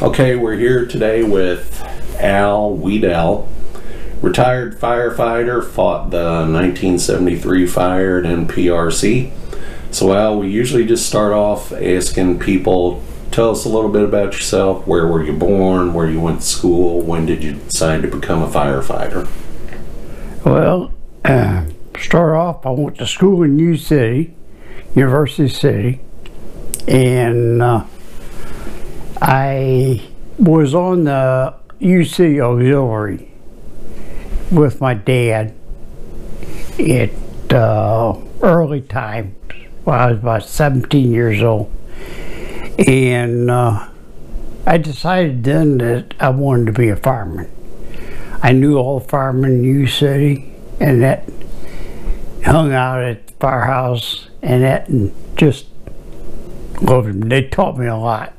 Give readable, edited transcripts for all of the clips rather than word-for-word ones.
Okay, we're here today with Al Wedel, retired firefighter, fought the 1973 fire at NPRC. So Al, we usually just start off asking people, tell us a little bit about yourself. Where were you born? Where you went to school? When did you decide to become a firefighter? Well, start off, I went to school in University City, and I was on the UC Auxiliary with my dad at early times when I was about 17 years old. And I decided then that I wanted to be a fireman. I knew all the firemen in U City, and that hung out at the firehouse and that, and just loved them. They taught me a lot.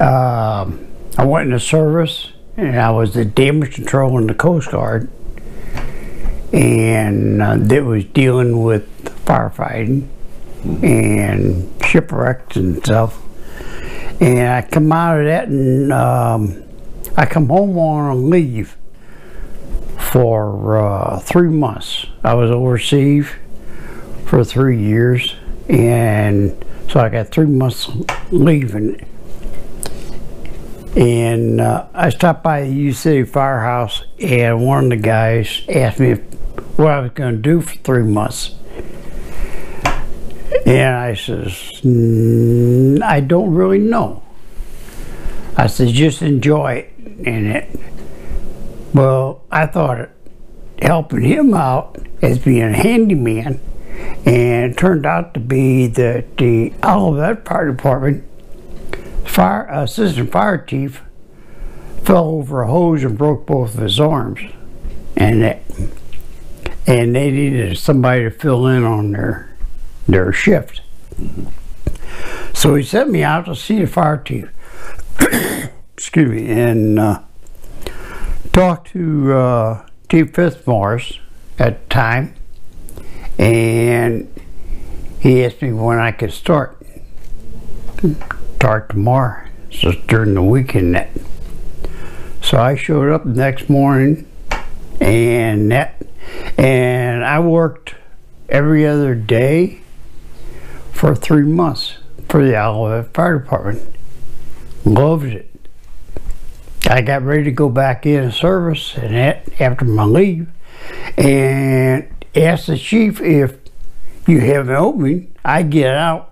I went in the service, and I was the damage control in the Coast Guard, and that was dealing with firefighting and shipwrecks and stuff. And I come out of that, and I come home on leave for 3 months. I was overseas for 3 years, and so I got 3 months leaving. And I stopped by the U City Firehouse, and one of the guys asked me what I was going to do for 3 months. And I says, I don't really know. I said, just enjoy it. And well, I thought helping him out as being a handyman, and it turned out to be that the Olivette Fire Department assistant fire chief fell over a hose and broke both of his arms, and they needed somebody to fill in on their shift. So he sent me out to see the fire chief. Excuse me, and talked to Chief Fitzmaurice at the time, and he asked me when I could start. Start tomorrow, so during the weekend. So I showed up the next morning, and I worked every other day for 3 months for the Olivette Fire Department. Loved it. I got ready to go back in service, and after my leave, and asked the chief if you have an opening. I get out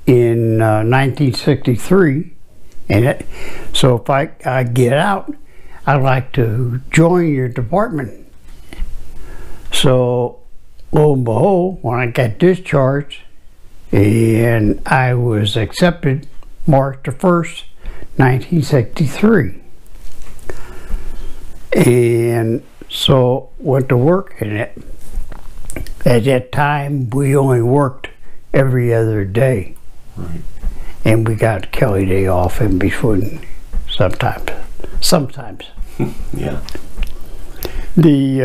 in 1963, and so if I get out, I'd like to join your department. So lo and behold, when I got discharged, and I was accepted March the 1st, 1963, and so went to work in it. At that time, we only worked every other day. Right. And we got Kelly Day off in between sometimes. Yeah. The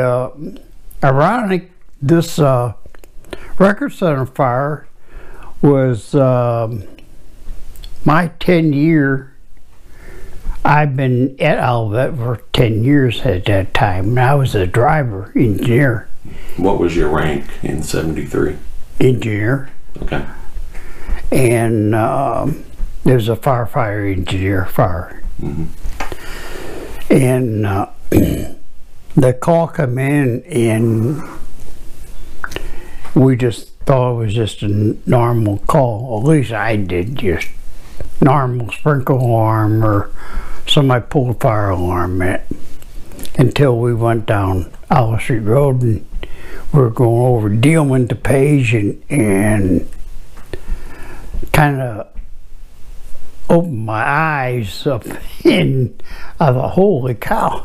ironic, this record center fire was my 10-year. I've been at Olivette for 10 years at that time, and I was a driver, engineer. What was your rank in 73? Engineer. Okay. And there's a firefighter engineer fire. And the call come in, and we just thought it was just a normal call. At least I did, just normal sprinkler alarm or somebody pulled a fire alarm until we went down Olive Street Road, and we were going over Dealman to Page, and kind of opened my eyes up, and I thought, holy cow.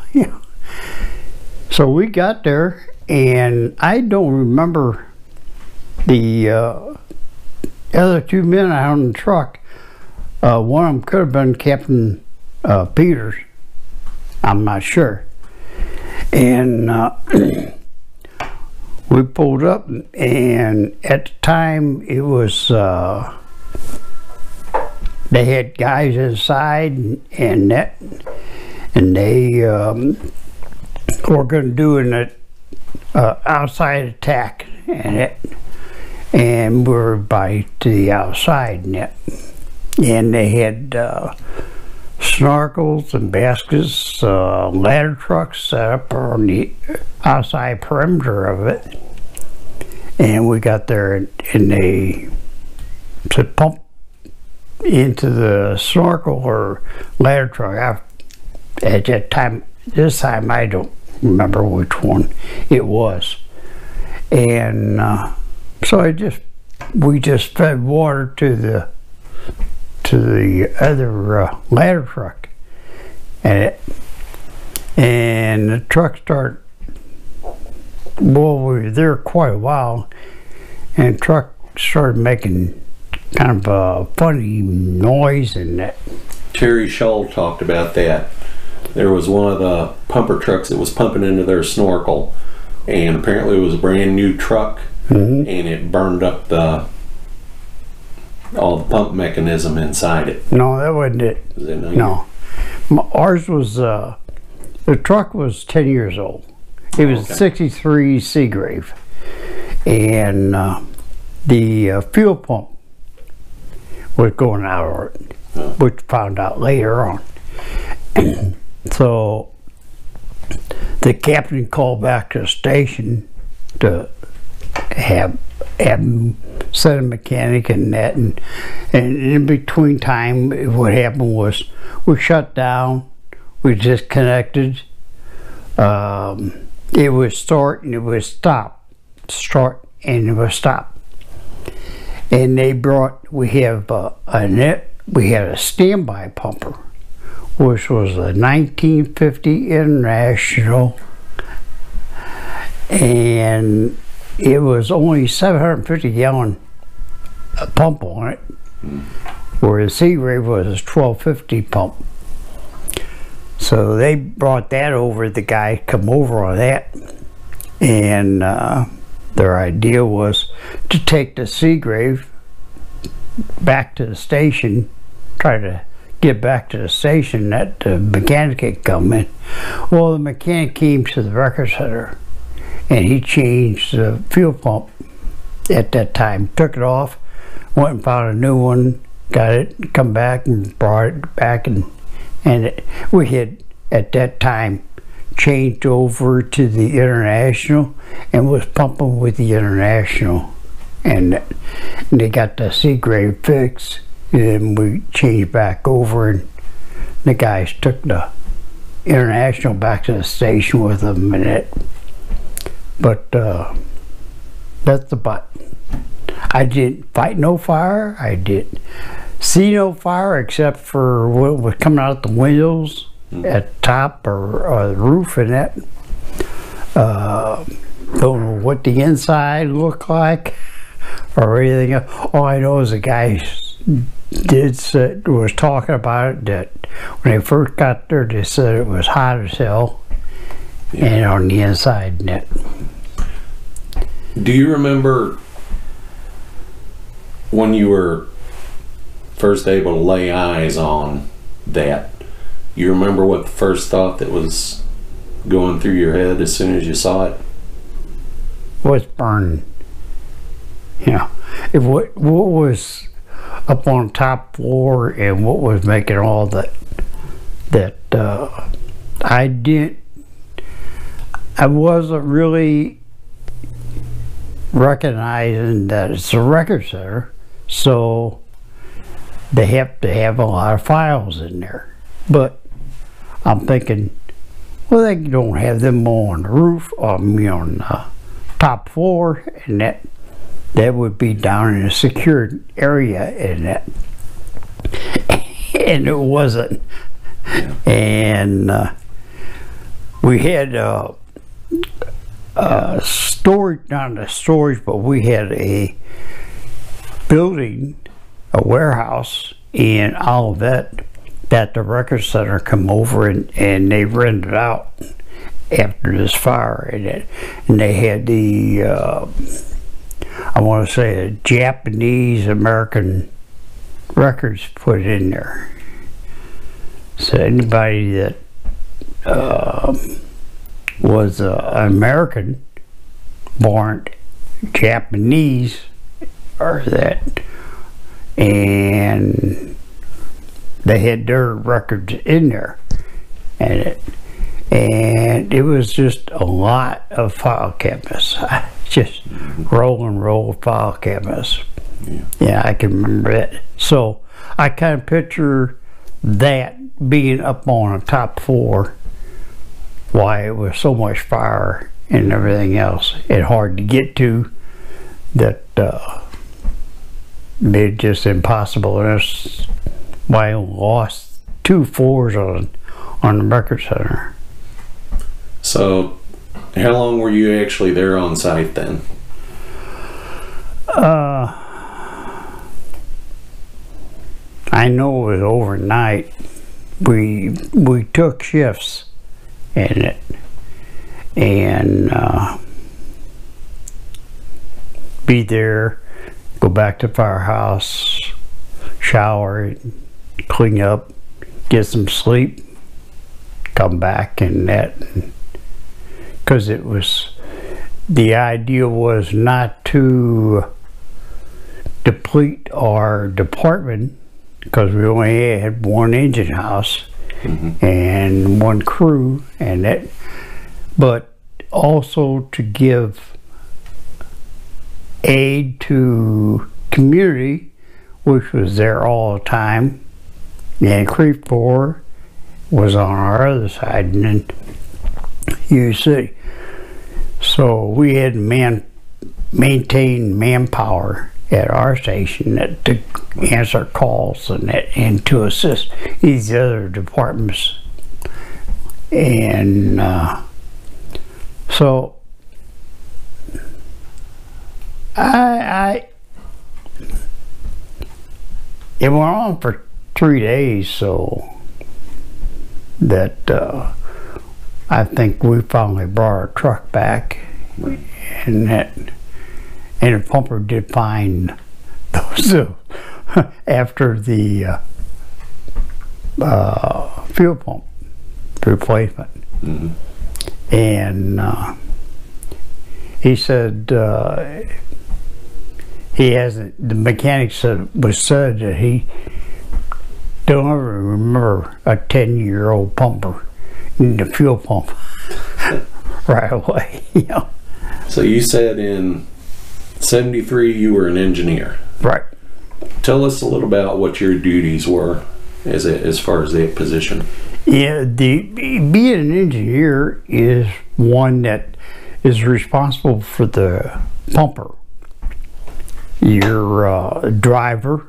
So we got there, and I don't remember the other two men out on the truck. One of them could have been Captain Peters. I'm not sure. And we pulled up, and at the time it was they had guys inside and they were going to do an outside attack and we were by to the outside and they had snorkels and baskets, ladder trucks set up on the outside perimeter of it, and we got there and they to pump into the snorkel or ladder truck. At that time, this time I don't remember which one it was, and so we just fed water to the other ladder truck, and the truck started. Well, we were there quite a while, and the truck started making kind of a funny noise in that. Terry Shull talked about that. There was one of the pumper trucks that was pumping into their snorkel, and apparently it was a brand new truck, and it burned up all the pump mechanism inside it. No, that wasn't it. Was it no. Ours was, the truck was 10 years old. It was a 63 Seagrave, and the fuel pump was going out of it, which found out later on. So the captain called back to the station to have him send a mechanic and that, and in between time what happened was we shut down, we disconnected, it would start and it would stop, start and it would stop. And they brought, we had a standby pumper, which was a 1950 International, and it was only 750 gallon pump on it, where the Seagrave was a 1250 pump. So they brought that over, the guy come over on that, and their idea was to take the Seagrave back to the station, try to get back to the station that the mechanic had come in. Well, the mechanic came to the record center and he changed the fuel pump at that time, took it off, went and found a new one, got it, come back and brought it back, and we had at that time changed over to the International and was pumping with the International, and they got the Seagrave fixed, and we changed back over, and the guys took the International back to the station with them and it. But that's about. I didn't fight no fire. I didn't see no fire except for what was coming out the windows at the top or the roof and that. Don't know what the inside looked like or anything else. All I know is the guy was talking about it, that when they first got there they said it was hot as hell, and on the inside and that. Do you remember when you were first able to lay eyes on that? You remember what the first thought that was going through your head as soon as you saw it? Was burning. You know, what was up on the top floor and what was making all that I wasn't really recognizing that it's a record center, so they have to have a lot of files in there. But I'm thinking, well, they don't have them on the roof, on the top floor, and that would be down in a secured area, and that, and it wasn't. And we had storage, not a storage, but we had a building, a warehouse in Olivette that the record center come over and they rented out after this fire, and they had the I want to say a Japanese American records put in there. So anybody that was an American, born Japanese, or that, and they had their records in there, and it was just a lot of file cabinets, just roll file cabinets. Yeah, I can remember it. So I kind of picture that being up on the top floor, why it was so much fire and everything else, and hard to get to, that made it just impossible. And that's why I lost 2 floors on the record center. So how long were you actually there on site then? I know it was overnight. We took shifts in it, and be there, go back to firehouse, shower, clean up, get some sleep, come back, and that, because it was, the idea was not to deplete our department, because we only had 1 engine house and 1 crew, and that, but also to give aid to community, which was there all the time. And Creek 4 was on our other side, and then Hughes City. So we had maintain manpower at our station to answer calls and to assist these other departments. And so it went on for 3 days, so that I think we finally brought our truck back, and the pumper did find those after the fuel pump replacement. And he said he hasn't, the mechanic said that he don't ever remember a 10-year-old pumper in the fuel pump right away, you know. So you said in 73 you were an engineer. Right. Tell us a little about what your duties were as far as that position. Yeah, being an engineer is one that is responsible for the pumper. You're a driver.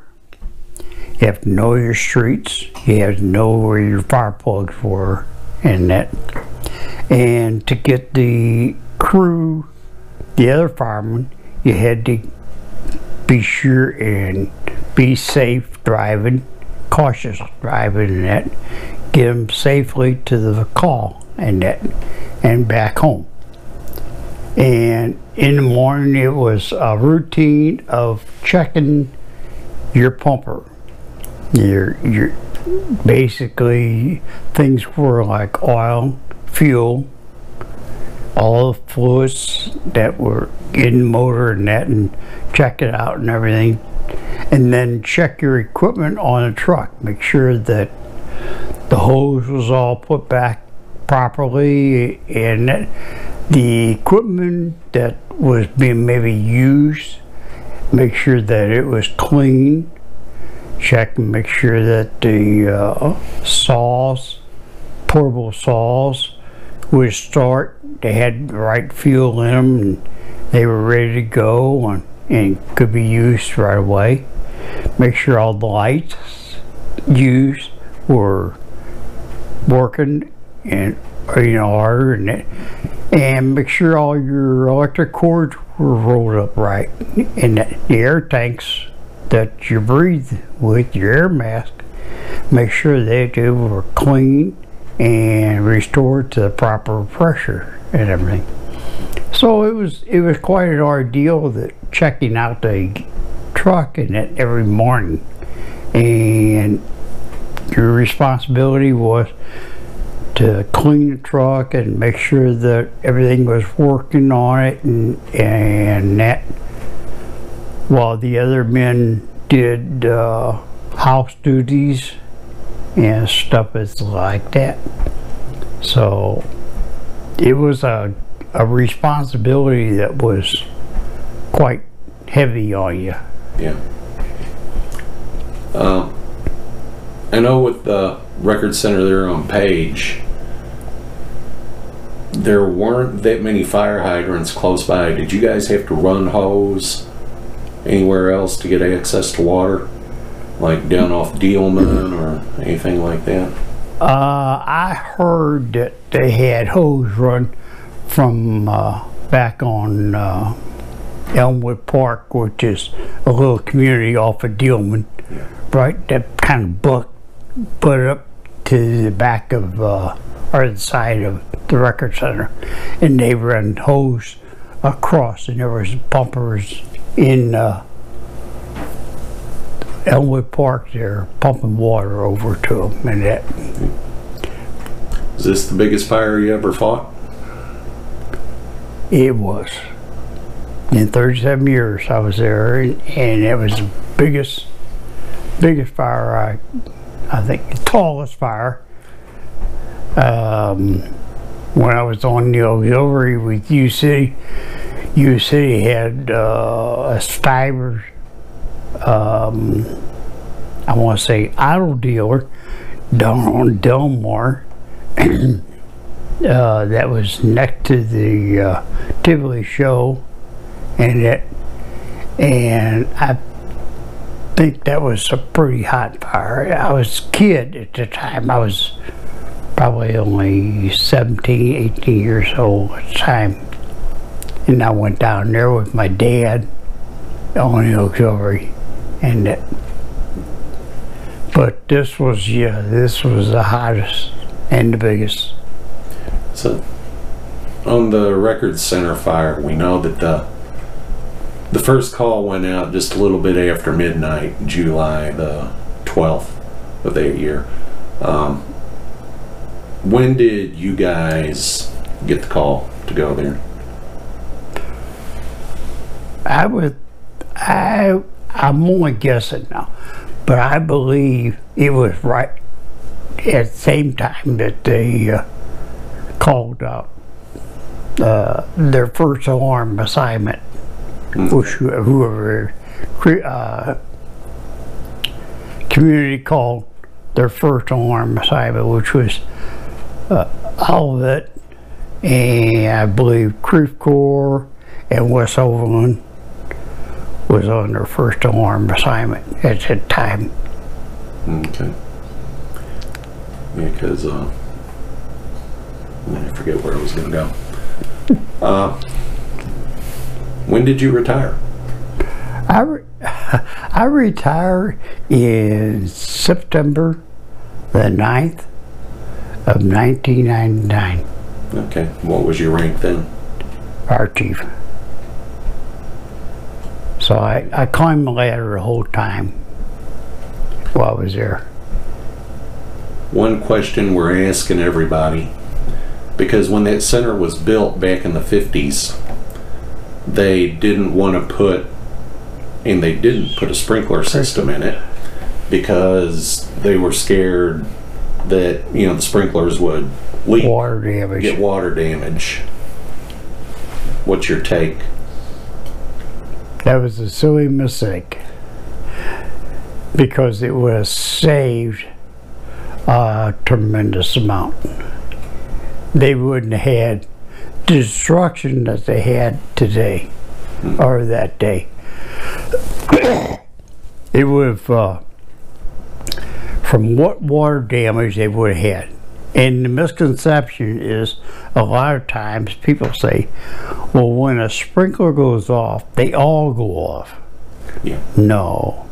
You have to know your streets. You have to know where your fire plugs were, and that. And to get the crew, the other firemen, you had to be sure and be safe driving, cautious driving, and that. Get them safely to the call and that, and back home. And in the morning it was a routine of checking your pumper. Your basically things were like oil, fuel, all the fluids that were in the motor and that, and check it out and everything. And then check your equipment on the truck. Make sure that the hose was all put back properly, and that the equipment that was being maybe used, make sure that it was clean. Check and make sure that the saws, portable saws, would start. They had the right fuel in them, and they were ready to go and could be used right away. Make sure all the lights used were working and order, and make sure all your electric cords were rolled up right, and that the air tanks that you breathe with, your air mask, make sure that they were clean and restored to the proper pressure and everything. So it was quite an ordeal, that checking out the truck and that every morning, and your responsibility was to clean the truck and make sure that everything was working on it, and that, while the other men did house duties and stuff is like that. So it was a responsibility that was quite heavy on you. Yeah. I know with the record center there on Page, there weren't that many fire hydrants close by. Did you guys have to run hose anywhere else to get access to water? Like down off Dealman or anything like that? I heard that they had hose run from back on Elmwood Park, which is a little community off of Dealman, Yeah. right? That kind of butt up to the back of or the side of the record center, and they ran hose across, and there was pumpers in Elmwood Park there pumping water over to them, and that. Is this the biggest fire you ever fought? It was. In 37 years I was there, and it was the biggest fire, I think the tallest fire. When I was on the auxiliary with U City had a Stivers, I want to say auto dealer down on Delmar. That was next to the Tivoli show, and I think that was a pretty hot fire. I was a kid at the time. I was probably only 17, 18 years old at the time, and I went down there with my dad on the auxiliary, and but this was the hottest and the biggest. So, on the record center fire, we know that the first call went out just a little bit after midnight, July the 12th of that year. When did you guys get the call to go there? I'm only guessing now, but I believe it was right at the same time that they called out their first alarm assignment, which whoever community called their first alarm assignment, which was Olivette, and I believe Creve Coeur and West Overland was on their first alarm assignment at that time. Okay. Yeah, because I forget where I was going to go. When did you retire? I retired in September the 9th of 1999. Okay. What was your rank then? Fire chief. So I climbed the ladder the whole time while I was there. One question we're asking everybody, because when that center was built back in the 50s, they didn't want to put a sprinkler system in it because they were scared that, the sprinklers would leak, Water damage. get water damage. What's your take? That was a silly mistake, because it would have saved a tremendous amount. They wouldn't have had the destruction that they had today, or that day. It would have, from what water damage they would have had. And the misconception is, a lot of times people say, well, when a sprinkler goes off, they all go off. Yeah. No.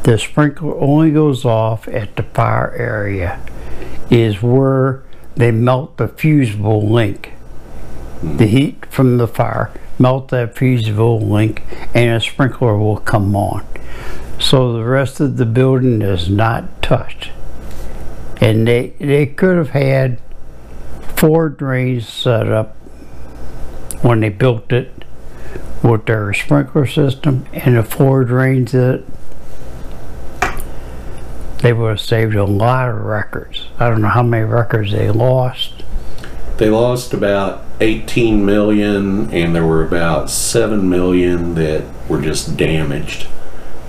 The sprinkler only goes off at the fire area, is where they melt the fusible link. The heat from the fire melt that fusible link, and a sprinkler will come on. So the rest of the building is not touched. And they could have had 4 drains set up when they built it with their sprinkler system, and the 4 drains that they would have saved a lot of records. I don't know how many records they lost. They lost about 18 million, and there were about 7 million that were just damaged.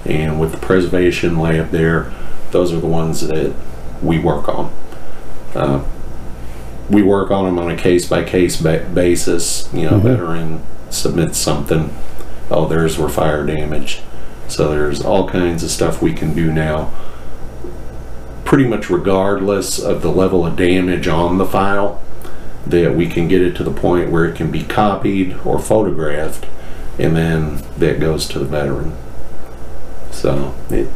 And with the preservation lab there, those are the ones that we work on. We work on them on a case-by-case basis. You know, veteran submits something, oh, theirs were fire damaged. So there's all kinds of stuff we can do now, pretty much regardless of the level of damage on the file, that we can get it to the point where it can be copied or photographed, and then that goes to the veteran. So the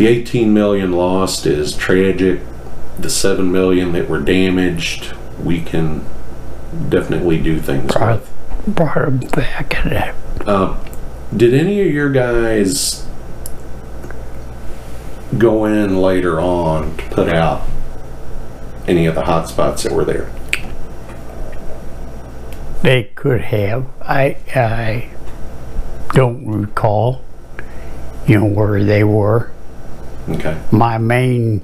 18 million lost is tragic. The 7 million that were damaged, we can definitely do things with. Brought them back in it. Did any of your guys go in later on to put out any of the hot spots that were there? They could have. I don't recall, you know, where they were. Okay. My main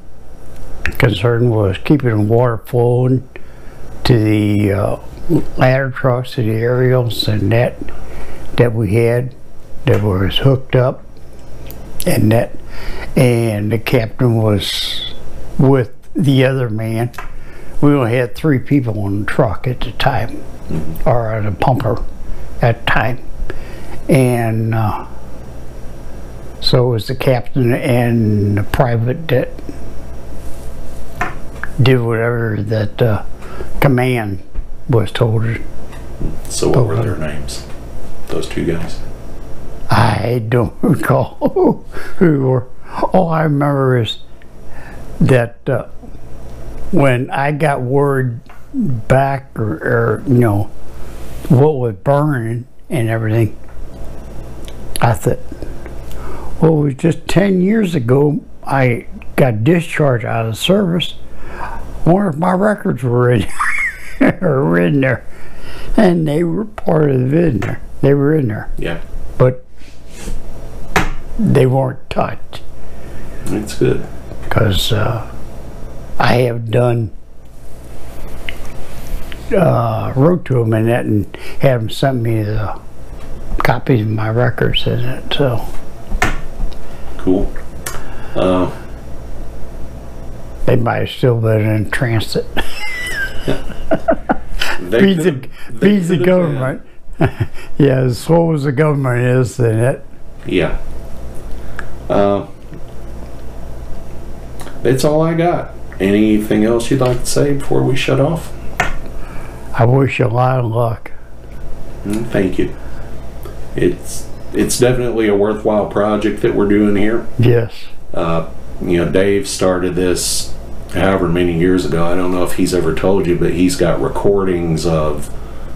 concern was keeping the water flowing to the ladder trucks, to the aerials, and that we had that was hooked up, and the captain was with the other man. We only had 3 people on the truck at the time, or the pumper at the time, and so it was the captain and the private that did whatever that command was told. So what were their names, those 2 guys? I don't recall who were. All I remember is that when I got word back, or you know, what was burning and everything, I thought, well, it was just 10 years ago I got discharged out of service. I wonder if my records were in, or in there. And they were part of the in there. They were in there. Yeah. But they weren't touched. That's good. Because I have done, wrote to them and that, and had them send me the copies of my records in it, so. Cool. They might have still been in transit. Beats the government. Yeah, as slow as the government is, then it. Yeah. That's all I got. Anything else you'd like to say before we shut off? I wish you a lot of luck. Thank you. It's definitely a worthwhile project that we're doing here. Yes. You know, Dave started this however many years ago. I don't know if he's ever told you, but he's got recordings of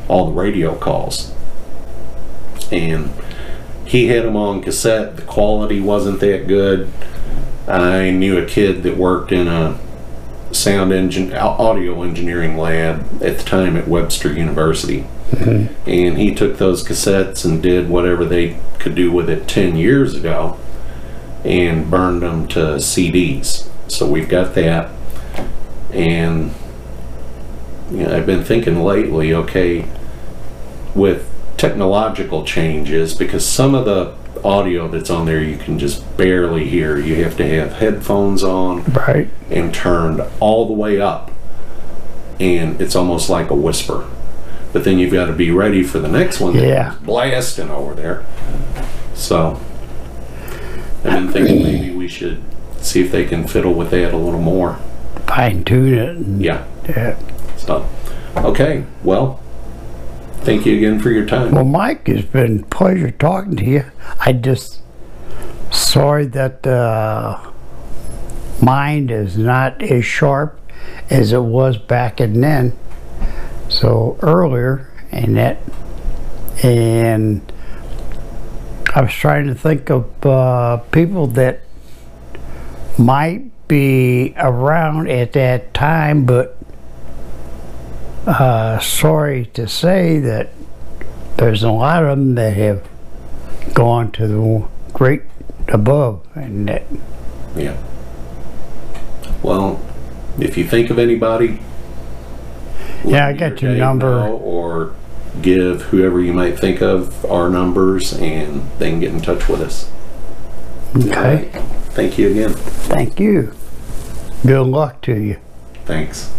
all the radio calls. And he had them on cassette. The quality wasn't that good. I knew a kid that worked in a audio engineering lab at the time at Webster University. And he took those cassettes and did whatever they could do with it 10 years ago and burned them to CDs. So we've got that. And you know, I've been thinking lately, okay, with technological changes, because some of the audio that's on there you can just barely hear. You have to have headphones on, right, and turned all the way up, and it's almost like a whisper. But then you've got to be ready for the next one that's blasting over there. So I've been thinking maybe we should see if they can fiddle with that a little more. Fine tune it. Yeah. Yeah. So, okay, well, thank you again for your time. Well, Mike, it's been a pleasure talking to you. I just sorry that mind is not as sharp as it was back in then. So earlier, and I was trying to think of people that might be around at that time, but sorry to say that there's a lot of them that have gone to the great above, and that. Yeah. Well, if you think of anybody, yeah, I got your number. Or give whoever you might think of our numbers, and they can get in touch with us. Okay. All right. Thank you again. Thank you. Good luck to you. Thanks.